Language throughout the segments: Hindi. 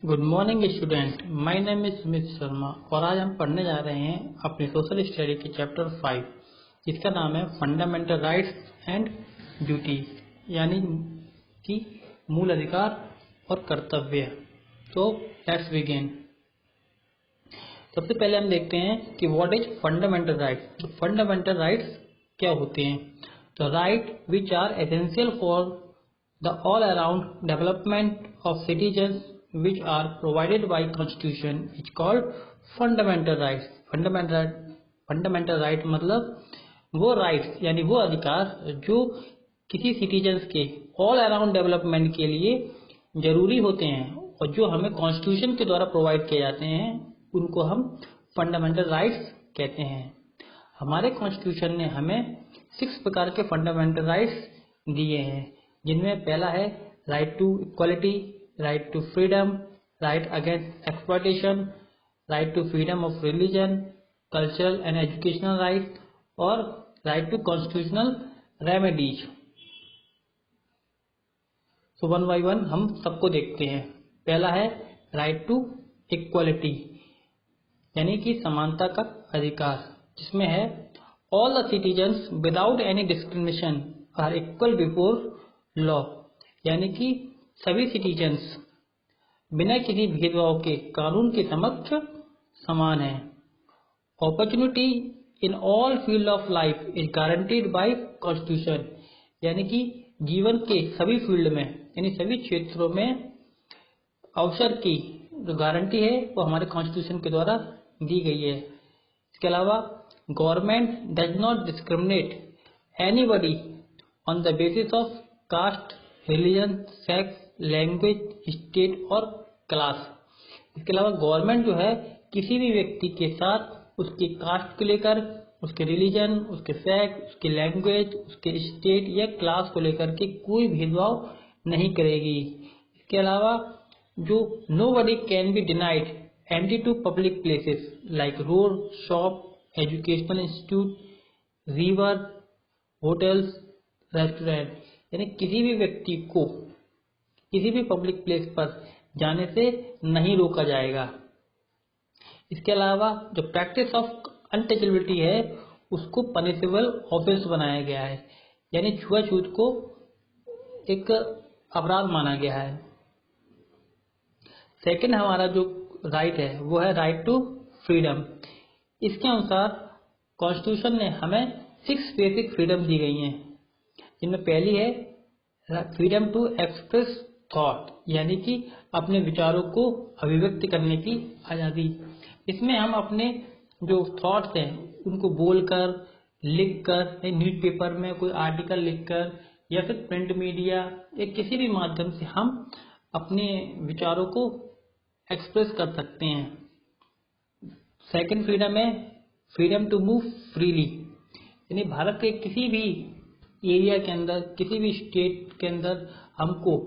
Good morning student, my name is Sumit Sharma और आज हम पढ़ने जा रहे हैं अपनी सोशल स्टडी के चैप्टर 5 जिसका नाम है फंडामेंटल राइट्स एंड ड्यूटी, यानी कि मूल अधिकार और कर्तव्य। तो लेट्स बिगिन। सबसे पहले हम देखते हैं कि व्हाट इज फंडामेंटल राइट्स। तो फंडामेंटल राइट्स क्या होते हैं? तो right which are essential for the all around development of citizens which are provided by constitution is called fundamental rights। Fundamental right मतलब वो राइट्स यानी वो अधिकार जो किसी सिटीजन्स के ऑल अराउंड डेवलपमेंट के लिए जरूरी होते हैं और जो हमें कॉन्स्टिट्यूशन के द्वारा प्रोवाइड किए जाते हैं, उनको हम फंडामेंटल राइट्स कहते हैं। हमारे कॉन्स्टिट्यूशन ने हमें 6 प्रकार के फंडामेंटल राइट्स दिए हैं, जिनमें पहला है right to equality, right to freedom, right against exploitation, right to freedom of religion, cultural and educational right और right to constitutional remedies। so one by one हम सबको देखते हैं। पहला है right to equality यानी कि समानता का अधिकार, जिसमें है all the citizens without any discrimination are equal before law, यानी कि सभी सिटीजन्स बिना किसी भेदभाव के कानून के समक्ष समान हैं। Opportunity in all field of life is guaranteed bye constitution, यानी कि जीवन के सभी फील्ड में यानी सभी क्षेत्रों में अवसर की जो गारंटी है वो हमारे कॉन्स्टिट्यूशन के द्वारा दी गई है। इसके अलावा government does not discriminate anybody on the basis of caste, religion, sex, language, state और क्लास। इसके अलावा गवर्नमेंट जो है किसी भी व्यक्ति के साथ उसकी कास्ट को लेकर, उसके रिलीजन, उसके सेक्स, उसकी लैंग्वेज, उसके स्टेट या क्लास को लेकर के कोई भेदभाव नहीं करेगी। इसके अलावा जो nobody can be denied entry to public places like road, shop, educational institute, river, hotels, restaurant, यानी किसी भी व्यक्ति को किसी भी पब्लिक प्लेस पर जाने से नहीं रोका जाएगा। इसके अलावा जो प्रैक्टिस ऑफ अनटचेबिलिटी है उसको पनिशेबल ऑफेंस बनाया गया है, यानी छुआछूत को एक अपराध माना गया है। सेकंड हमारा जो राइट है वो है राइट टू फ्रीडम। इसके अनुसार कॉन्स्टिट्यूशन ने हमें 6 बेसिक फ्रीडम दी गई हैं, जिनमें पहली है फ्रीडम टू एक्सप्रेस थॉट, यानी कि अपने विचारों को अभिव्यक्त करने की आजादी। इसमें हम अपने जो थॉट्स हैं उनको बोलकर, लिखकर, न्यूज़पेपर में कोई आर्टिकल लिखकर या फिर प्रिंट मीडिया या किसी भी माध्यम से हम अपने विचारों को एक्सप्रेस कर सकते हैं। सेकंड फ्रीडम है फ्रीडम टू मूव फ्रीली, यानी भारत के किसी भी एरिया के अंदर, किसी भी स्टेट के अंदर हमको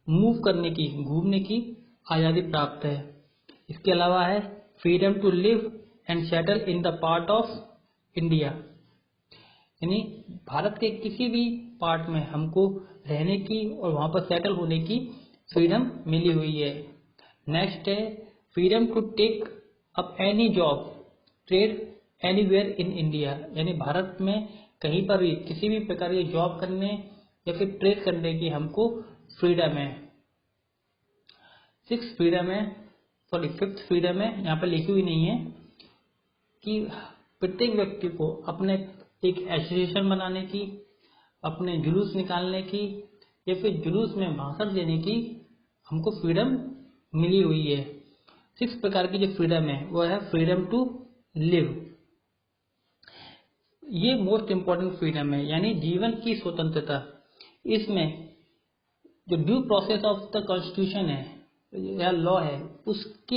मूव करने की, घूमने की आज़ादी प्राप्त है। इसके अलावा है freedom to live and settle in the part of India, यानी भारत के किसी भी पार्ट में हमको रहने की और वहां पर सेटल होने की फ्रीडम मिली हुई है। नेक्स्ट है freedom to take up any job, trade anywhere in India, यानी भारत में कहीं पर भी किसी भी प्रकार की जॉब करने या फिर ट्रेड करने की हमको फ्रीडम है। फिफ्थ फ्रीडम है, यहाँ पर लिखी हुई नहीं है कि प्रत्येक व्यक्ति को अपने एक एसोसिएशन बनाने की, अपने जुलूस निकालने की या फिर जुलूस में भाषण देने की हमको फ्रीडम मिली हुई है। 6 प्रकार की जो फ्रीडम है वो है फ्रीडम टू लिव। ये मोस्ट इम्पोर्टेंट फ्रीडम है, यानी जीवन की स्वतंत्रता। इसमें जो due process of the constitution है या लॉ है उसके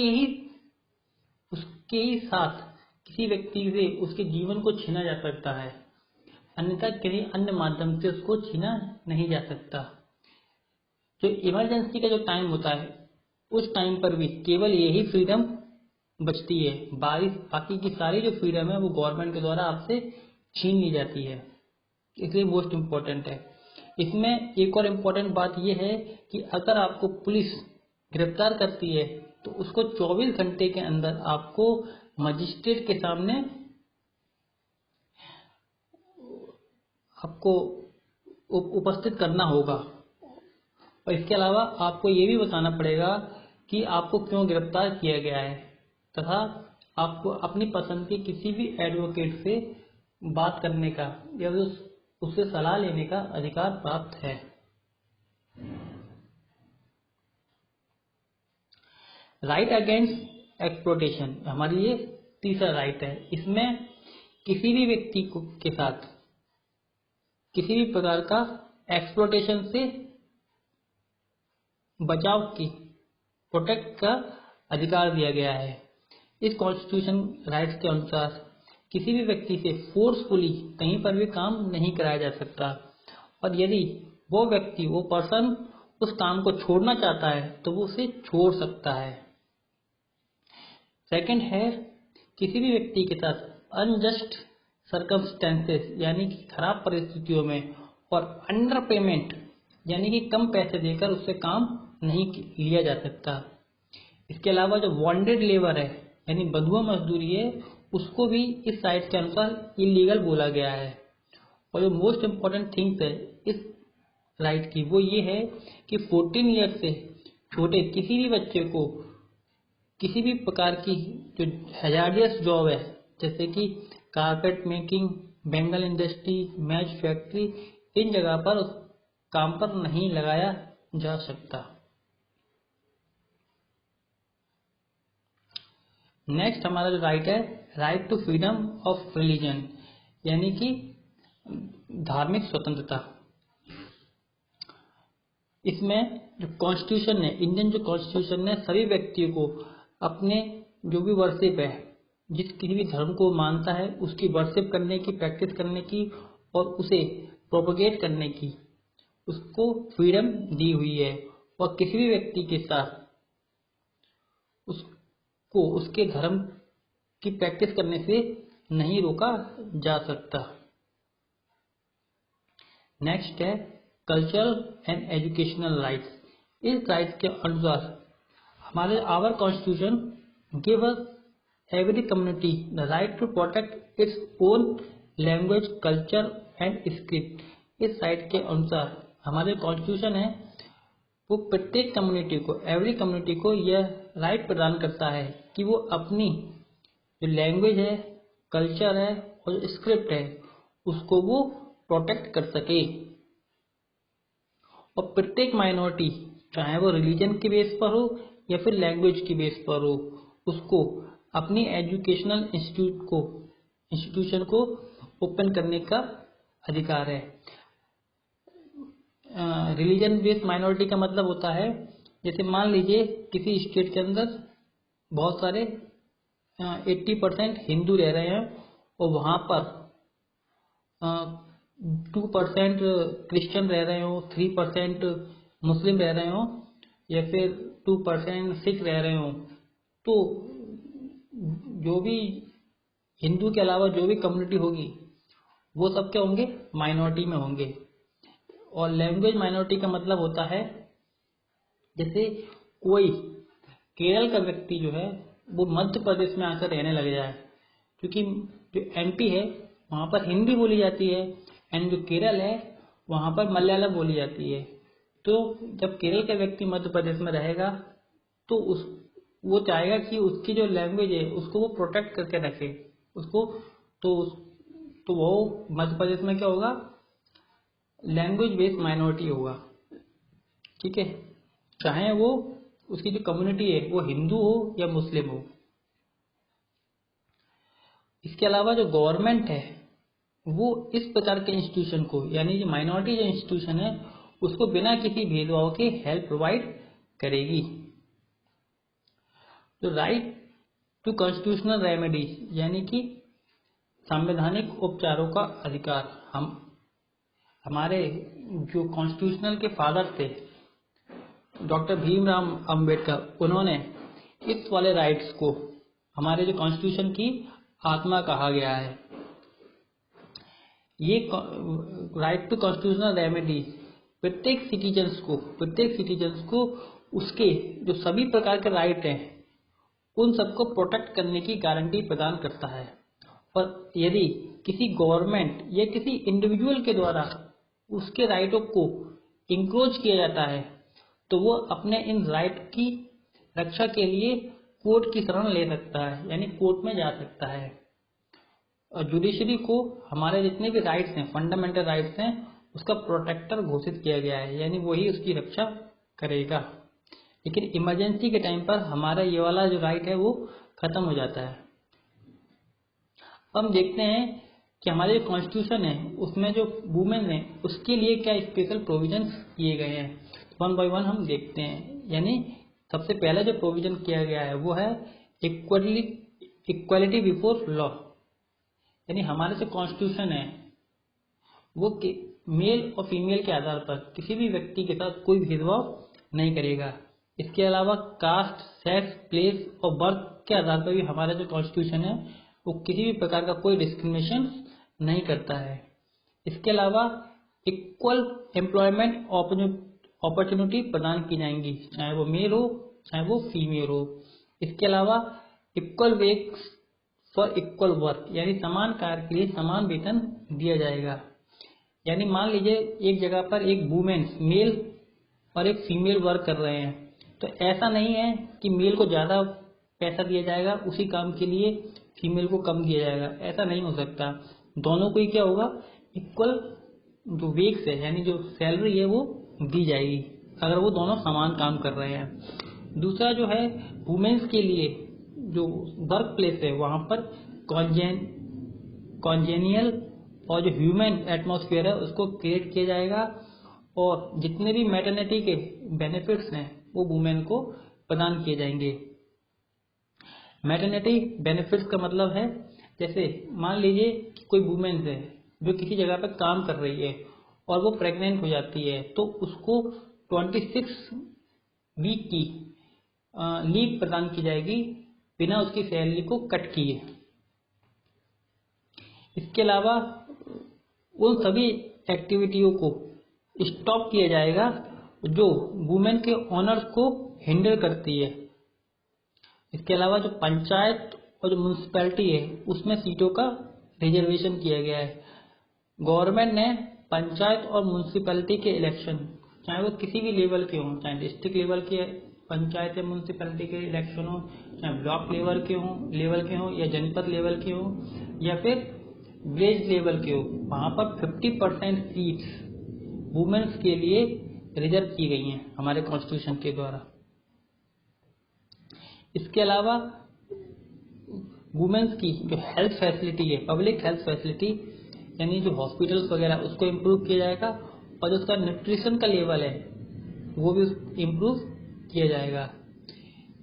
ही साथ किसी व्यक्ति से उसके जीवन को छीना जा सकता है, अन्यथा किसी अन्य माध्यम से उसको छीना नहीं जा सकता। जो इमरजेंसी का जो टाइम होता है उस टाइम पर भी केवल यही फ्रीडम बचती है, बाकी की सारी जो फ्रीडम है वो गवर्नमेंट के द्वारा आपसे छीन ली जाती है, इसलिए मोस्ट इम्पोर्टेंट है। इसमें एक और इम्पोर्टेंट बात यह है कि अगर आपको पुलिस गिरफ्तार करती है तो उसको 24 घंटे के अंदर आपको मजिस्ट्रेट के सामने आपको उपस्थित करना होगा। और इसके अलावा आपको ये भी बताना पड़ेगा कि आपको क्यों गिरफ्तार किया गया है तथा आपको अपनी पसंद के किसी भी एडवोकेट से बात करने का या उससे सलाह लेने का अधिकार प्राप्त है। राइट अगेंस्ट एक्सप्लॉइटेशन हमारी ये तीसरा राइट है। इसमें किसी भी व्यक्ति के साथ किसी भी प्रकार का एक्सप्लॉइटेशन से बचाव की प्रोटेक्ट का अधिकार दिया गया है। इस कॉन्स्टिट्यूशन राइट्स के अनुसार किसी भी व्यक्ति से फोर्सफुली कहीं पर भी काम नहीं कराया जा सकता और यदि वो व्यक्ति वो पर्सन उस काम को छोड़ना चाहता है तो वो उसे छोड़ सकता है। सेकंड है किसी भी व्यक्ति के साथ अनजस्ट सर्कमस्टेंसेस यानी कि खराब परिस्थितियों में और अंडर पेमेंट यानी कि कम पैसे देकर उससे काम नहीं लिया जा सकता। इसके अलावा जो बॉन्डेड लेबर है यानी बंधुआ मजदूरी है उसको भी इस साइट के अनुसार इलीगल बोला गया है। और जो मोस्ट इम्पोर्टेंट थिंग्स है इस राइट की वो ये है कि 14 ईयर से छोटे किसी भी बच्चे को किसी भी प्रकार की जो हैजार्डियस जॉब है जैसे कि carpet making, bangle industry, match factory, इन जगह पर काम पर नहीं लगाया जा सकता। नेक्स्ट हमारा जो राइट है right to freedom of religion यानी कि धार्मिक स्वतंत्रता। इसमें जो कॉन्स्टिट्यूशन है इंडियन जो कॉन्स्टिट्यूशन ने सभी व्यक्तियों को अपने जो भी वर्शिप है जिस किसी भी धर्म को मानता है उसकी वर्शिप करने की, प्रैक्टिस करने की और उसे प्रोपगेट करने की उसको फ्रीडम दी हुई है और किसी भी व्यक्ति के साथ उसको उसके धर्म की प्रैक्टिस करने से नहीं रोका जा सकता। नेक्स्ट है कल्चरल एंड एजुकेशनल राइट्स। इस राइट्स के अनुसार हमारे our constitution give us every community the right to protect its own language, culture and script. इस राइट के अनुसार हमारे कॉन्स्टिट्यूशन है वो प्रत्येक कम्युनिटी को एवरी कम्युनिटी को यह राइट प्रदान करता है कि वो अपनी जो लैंग्वेज है, कल्चर है और जो स्क्रिप्ट है उसको वो प्रोटेक्ट कर सके। और प्रत्येक माइनॉरिटी चाहे वो रिलीजन के बेस पर हो या फिर लैंग्वेज की बेस पर हो उसको अपनी एजुकेशनल इंस्टीट्यूशन को ओपन करने का अधिकार है। रिलीजन बेस्ड माइनॉरिटी का मतलब होता है जैसे मान लीजिए किसी स्टेट के अंदर बहुत सारे 80% हिंदू रह रहे हैं और वहाँ पर 2% क्रिश्चियन रह रहे हो, 3% मुस्लिम रह रहे हो या फिर 2% सिख रह रहे हो, तो जो भी हिंदू के अलावा जो भी कम्युनिटी होगी वो सब क्या होंगे, माइनॉरिटी में होंगे। और लैंग्वेज माइनॉरिटी का मतलब होता है जैसे कोई केरल का व्यक्ति जो है वो मध्य प्रदेश में आकर रहने लग जाए, क्योंकि जो एमपी है वहाँ पर हिंदी बोली जाती है एंड जो केरल है वहाँ पर मलयालम बोली जाती है। तो जब केरल का व्यक्ति मध्य प्रदेश में रहेगा तो वो चाहेगा कि उसकी जो लैंग्वेज है उसको वो प्रोटेक्ट करके रखे उसको, तो वो मध्य प्रदेश में क्या होगा, लैंग्वेज बेस्ड माइनॉरिटी होगा। ठीक है, चाहे वो उसकी जो कम्युनिटी है वो हिंदू हो या मुस्लिम हो। इसके अलावा जो गवर्नमेंट है वो इस प्रकार के इंस्टीट्यूशन को यानी जो माइनॉरिटी जो इंस्टीट्यूशन है उसको बिना किसी भेदभाव के हेल्प प्रोवाइड करेगी। तो राइट टू कॉन्स्टिट्यूशनल रेमेडीज यानी कि संवैधानिक उपचारों का अधिकार। हमारे जो कॉन्स्टिट्यूशनल के फादर थे डॉक्टर भीमराव अंबेडकर, उन्होंने इस वाले राइट्स को हमारे जो कॉन्स्टिट्यूशन की आत्मा कहा गया है। ये राइट टू कॉन्स्टिट्यूशनल रेमेडी प्रत्येक सिटीजन्स को उसके जो सभी प्रकार के राइट हैं उन सबको प्रोटेक्ट करने की गारंटी प्रदान करता है। और यदि किसी गवर्नमेंट या किसी इंडिविजुअल के द्वारा उसके राइटों को इंक्रोच किया जाता है तो वो अपने इन राइट की रक्षा के लिए कोर्ट की शरण ले सकता है, यानी कोर्ट में जा सकता है। और जुडिशरी को हमारे जितने भी राइट्स हैं, फंडामेंटल राइट्स हैं, उसका प्रोटेक्टर घोषित किया गया है, यानी वही उसकी रक्षा करेगा। लेकिन इमरजेंसी के टाइम पर हमारा ये वाला जो राइट है वो खत्म हो जाता है। हम देखते हैं कि हमारे जो कॉन्स्टिट्यूशन है उसमें जो वुमेन है उसके लिए क्या स्पेशल प्रोविजंस किए गए हैं, वन बाय वन हम देखते हैं। यानी सबसे पहला जो प्रोविजन किया गया है वो है इक्वालिटी बिफोर लॉ। यानी हमारे जो कॉन्स्टिट्यूशन है वो मेल और फीमेल के आधार पर किसी भी व्यक्ति के साथ कोई भेदभाव नहीं करेगा। इसके अलावा कास्ट, सेक्स, प्लेस और बर्थ के आधार पर भी हमारा जो कॉन्स्टिट्यूशन है वो किसी भी प्रकार का कोई डिस्क्रिमिनेशन नहीं करता है। इसके अलावा इक्वल एम्प्लॉयमेंट अपॉर्चुनिटी प्रदान की जाएंगी, चाहे वो मेल हो चाहे वो फीमेल हो। इसके अलावा equal ways for equal work, यानी समान कार्य के लिए समान वेतन दिया जाएगा। यानी मान लीजिए एक जगह पर एक वुमेन मेल और एक फीमेल वर्क कर रहे हैं, तो ऐसा नहीं है कि मेल को ज़्यादा पैसा दिया जाएगा उसी काम के लिए फीमेल को कम दिया जाएगा, ऐसा नहीं हो सकता। दोनों को ही क्या होगा, इक्वल जो वेज है यानी जो सैलरी है वो दी जाएगी अगर वो दोनों समान काम कर रहे हैं। दूसरा जो है वुमेन्स के लिए जो वर्क प्लेस है वहाँ पर कॉन्जेनियल और जो ह्यूमन एटमॉस्फेयर है उसको क्रिएट किया जाएगा और जितने भी मैटरनिटी के बेनिफिट्स हैं वो वुमेन को प्रदान किए जाएंगे। मैटरनिटी बेनिफिट्स का मतलब है जैसे मान लीजिए कि कोई वुमेन है जो किसी जगह पर काम कर रही है और वो प्रेग्नेंट हो जाती है तो उसको 26 वीक की लीव प्रदान की जाएगी बिना उसकी सैलरी को कट किए। इसके अलावा उन सभी एक्टिविटियों को स्टॉप किया जाएगा जो वुमेन के ऑनर्स को हिंडर करती है। इसके अलावा जो पंचायत और जो म्यूनिसिपैलिटी है उसमें सीटों का रिजर्वेशन किया गया है। गवर्नमेंट ने पंचायत और म्यूनिसिपैलिटी के इलेक्शन, चाहे वो किसी भी लेवल के हों, चाहे डिस्ट्रिक्ट लेवल के पंचायत या म्यूनिसिपैलिटी के इलेक्शन हो, चाहे ब्लॉक लेवल के हों या जनपद लेवल के हों या फिर विलेज लेवल के हो, वहाँ पर 50% सीट्स वुमेन्स के लिए रिजर्व की गई हैं हमारे कॉन्स्टिट्यूशन के द्वारा। इसके अलावा वुमेन्स की जो हेल्थ फैसिलिटी है, पब्लिक हेल्थ फैसिलिटी यानी जो हॉस्पिटल्स वगैरह उसको इम्प्रूव किया जाएगा और जो उसका न्यूट्रिशन का लेवल है वो भी इम्प्रूव किया जाएगा।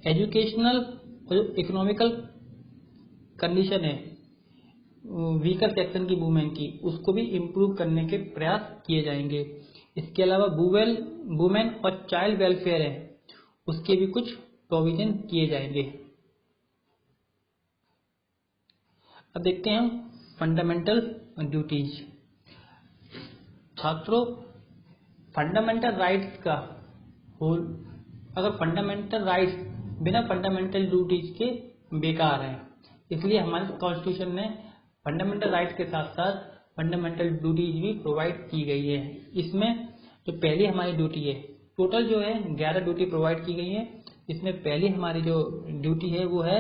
एजुकेशनल और जो इकोनॉमिकल कंडीशन है वीकर सेक्शन की वुमेन की उसको भी इम्प्रूव करने के प्रयास किए जाएंगे। इसके अलावा वुमेन और चाइल्ड वेलफेयर है उसके भी कुछ प्रोविजन किए जाएंगे। अब देखते हैं फंडामेंटल ड्यूटीज। छात्रों, फंडामेंटल राइट्स का होल, अगर फंडामेंटल राइट्स बिना फंडामेंटल ड्यूटीज के बेकार है, इसलिए हमारे कॉन्स्टिट्यूशन ने फंडामेंटल राइट्स के साथ साथ फंडामेंटल ड्यूटीज भी प्रोवाइड की गई है। इसमें जो पहली हमारी ड्यूटी है, टोटल जो है 11 ड्यूटी प्रोवाइड की गई है। इसमें पहली हमारी जो ड्यूटी है वो है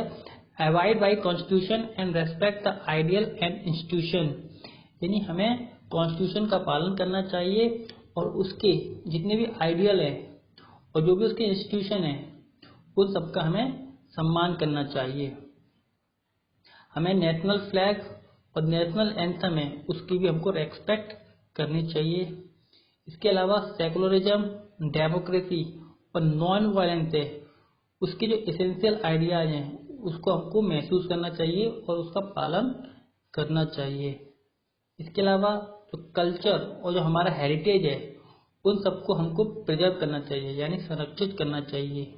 abide by constitution and respect the ideal and institution, यानी हमें कॉन्स्टिट्यूशन का पालन करना चाहिए और उसके जितने भी आइडियल है और जो भी उसके इंस्टीट्यूशन है उन सबका हमें सम्मान करना चाहिए। हमें नेशनल फ्लैग और नेशनल एंथम है उसकी भी हमको रेस्पेक्ट करनी चाहिए। इसके अलावा सेकुलरिज्म, डेमोक्रेसी और नॉन वायलेंस है उसके जो एसेंशियल आइडियाज हैं उसको हमको महसूस करना चाहिए और उसका पालन करना चाहिए। इसके अलावा जो कल्चर और जो हमारा हेरिटेज है उन सबको हमको प्रिजर्व करना चाहिए, यानी संरक्षित करना चाहिए।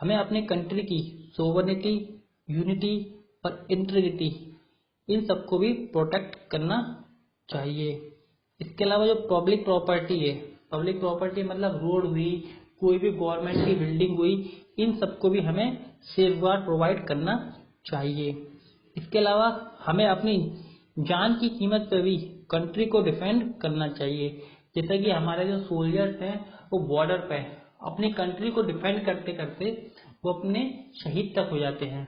हमें अपने कंट्री की सोवरेनिटी, यूनिटी और इंटीग्रिटी इन सबको भी प्रोटेक्ट करना चाहिए। इसके अलावा जो पब्लिक प्रॉपर्टी है, पब्लिक प्रॉपर्टी मतलब रोड हुई, कोई भी गवर्नमेंट की बिल्डिंग हुई, इन सबको भी हमें सेफगार्ड प्रोवाइड करना चाहिए। इसके अलावा हमें अपनी जान की कीमत पर भी कंट्री को डिफेंड करना चाहिए। जैसा कि हमारे जो सोल्जर्स हैं वो बॉर्डर पे अपनी कंट्री को डिफेंड करते करते वो अपने शहीद तक हो जाते हैं।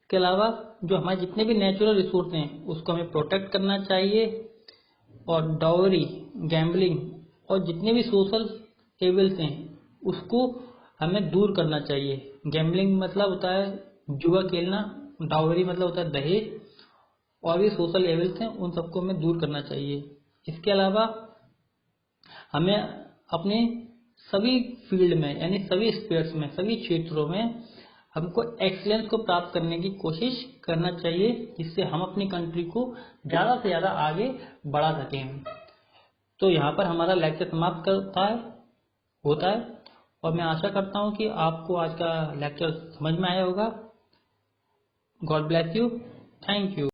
इसके अलावा जो हमारे जितने भी नेचुरल रिसोर्स हैं उसको हमें प्रोटेक्ट करना चाहिए, और डाउरी, गैम्बलिंग और जितने भी सोशल एविल्स हैं उसको हमें दूर करना चाहिए। गैम्बलिंग मतलब होता है जुआ खेलना, डाउरी मतलब होता है दहेज, और भी सोशल एविल्स हैं उन सबको हमें दूर करना चाहिए। इसके अलावा हमें अपने सभी फील्ड में यानी सभी स्पेयर्स में, सभी क्षेत्रों में हमको एक्सीलेंस को प्राप्त करने की कोशिश करना चाहिए, जिससे हम अपनी कंट्री को ज़्यादा से ज़्यादा आगे बढ़ा सकें। तो यहाँ पर हमारा लेक्चर समाप्त होता है, और मैं आशा करता हूँ कि आपको आज का लेक्चर समझ में आया होगा। God bless you, thank you.